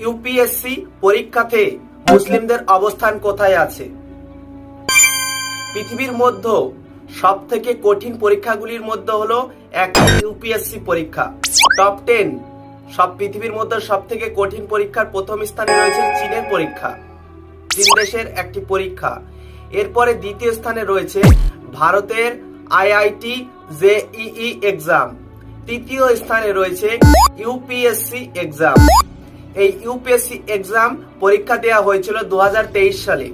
UPSC পরীক্ষাতে মুসলিমদের অবস্থান কোথায় আছে? পৃথিবীর মধ্যে সব থেকে কঠিন পরীক্ষাগুলির মধ্যে হলো একটা ইউপিএসসি পরীক্ষা। টপ 10 সব পৃথিবীর মধ্যে সব থেকে কঠিন পরীক্ষার প্রথম স্থানে রয়েছে চীনের পরীক্ষা, চীন দেশের একটি পরীক্ষা। এরপরে দ্বিতীয় স্থানে রয়েছে ভারতের আইআইটি জেইই এক্সাম। তৃতীয় স্থানে রয়েছে ইউপিএসসি এক্সাম। এই ইউপিএসসি এক্সাম পরীক্ষা দেওয়া হয়েছিল 2023 সালে।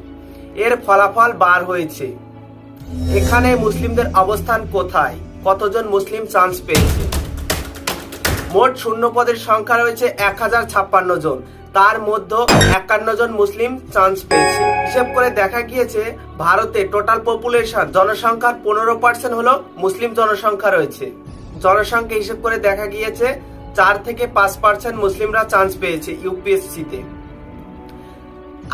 এর ফলাফল বার হয়েছে। এখানে মুসলিমদের অবস্থান কোথায়, কতজন মুসলিম চান্স পেয়েছে? মোট শূন্য পদের সংখ্যা রয়েছে 1056 জন, তার মধ্যে 51 জন মুসলিম চান্স পেয়েছে। হিসেব করে দেখা গিয়েছে ভারতে টোটাল পপুলেশন জনসংখ্যার 15% হলো মুসলিম জনসংখ্যা রয়েছে। জনসংখ্যা হিসেব করে দেখা গিয়েছে 4 থেকে 5% মুসলিমরা চান্স পেয়েছে ইউপিএসসিতে।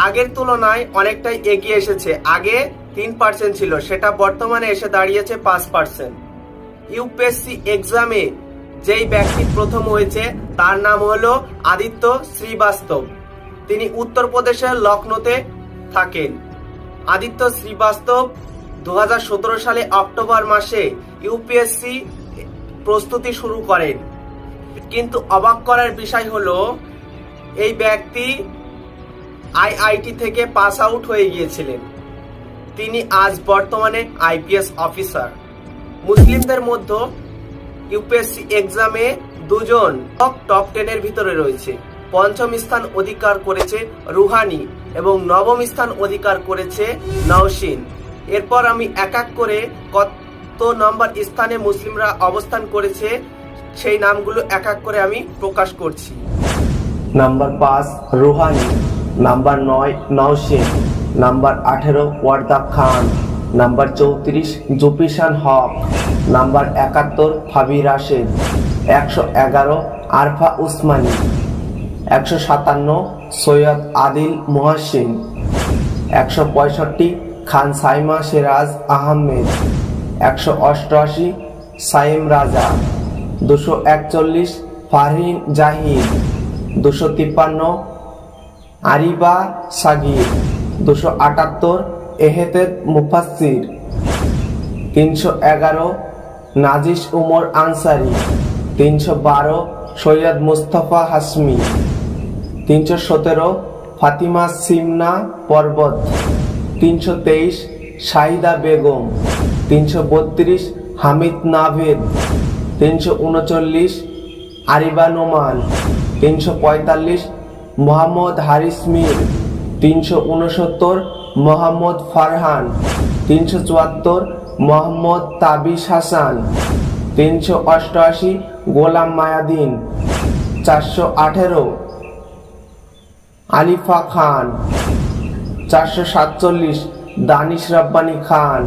আগের তুলনায় অনেকটাই এগিয়ে এসেছে। আগে 3% ছিল, সেটা বর্তমানে এসে দাঁড়িয়েছে 5%। ইউপিএসসি এক্সামে যেই ব্যক্তি প্রথম হয়েছে তার নাম হলো আদিত্য শ্রীবাস্তব। তিনি উত্তরপ্রদেশের লখনৌতে থাকেন। আদিত্য শ্রীবাস্তব 2017 সালে অক্টোবর মাসে ইউপিএসসি প্রস্তুতি শুরু করেন। কিন্তু অবাক করার বিষয় হলো এই ব্যক্তি আইআইটি থেকে পাস আউট হয়ে গিয়েছিলেন। তিনি আজ বর্তমানে আইপিএস অফিসার। মুসলিমদের মধ্যে ইউপিএসসি এক্সামে দুজন টপ 10 এর ভিতরে রয়েছে। পঞ্চম স্থান অধিকার করেছে রুহানি এবং নবম স্থান অধিকার করেছে নওশিন। এরপর আমি এক এক করে কত নম্বর স্থানে মুসলিমরা অবস্থান করেছে সেই নামগুলো এক এক করে আমি প্রকাশ করছি। Number 5 Ruhani, number 9 Naushin, number 18 Warda Khan, number 34 Jupishan Haque, number 71 Fabi Rashed, 111 Arfa Usmani, 157 Syed Adil Muhasin, 165 Khan Saima Siraj Ahmed, 188 Saim Raja, 241 Farhin Zahid, 253 আরিবা সাগির, 278 এহেতেদ মুফাসসির, 311 Najis Umar Ansari, 312 Syed Mustafa Hashmi, 317 Fatima Simna পর্বত, 323 শাহিদা বেগম, 332 হামিদ নাভেদ, 339 আরিবা নোমান, 345 মোহাম্মদ হারিস মির, 369 মোহাম্মদ ফারহান, 374 মোহাম্মদ তাবিশ হাসান, 388 গোলাম মায়াদিন, 418 আলিফা খান, 447 দানিশ রব্বানী খান,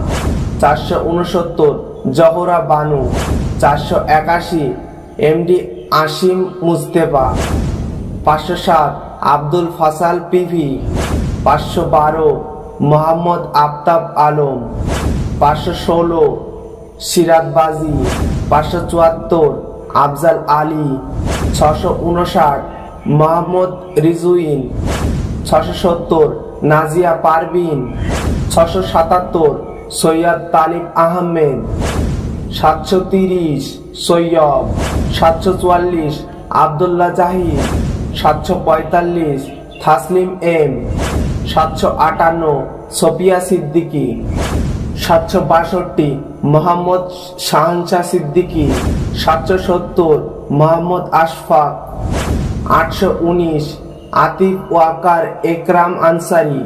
469 জহরা বানু, 481 এমডি আসিম মুস্তেফা, 507 আব্দুল ফাসাল পিভি, 512 মোহাম্মদ আফতাব আলম, 516 সিরাত বাজি, 574 আফজাল আলী, 659 মোহাম্মদ রিজুইন, 670 নাজিয়া পারভিন, 677 সৈয়দ তালিব আহমেদ, 730 সৈয়দ, 744 আবদুল্লাহ জাহিদ, 745 তাসলিম এম, 758 সোফিয়া সিদ্দিকী, 762 মোহাম্মদ শাহনশাহ সিদ্দিকী, 770 মোহাম্মদ আশফাক, 819 আতিফ ওয়াকার একরাম আনসারি,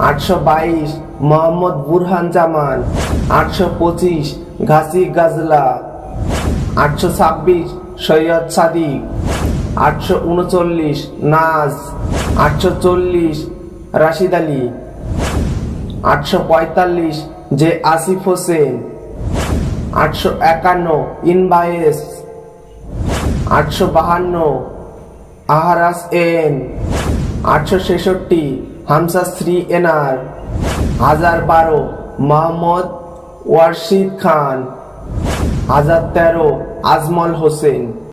822 মোহাম্মদ বুরহান জামান, 825 ঘাসি গাজলা, 826 সৈয়দ সাদিক, 839 নাজ, 840 রাশিদ আলী, 845 জে আসিফ হোসেন, 851 ইনবায়েস, 852 আহারাস এন, 866 হামসা শ্রী এনার, 1012 মোহাম্মদ ওয়ারশিদ খান, 1013 আজমল হোসেন।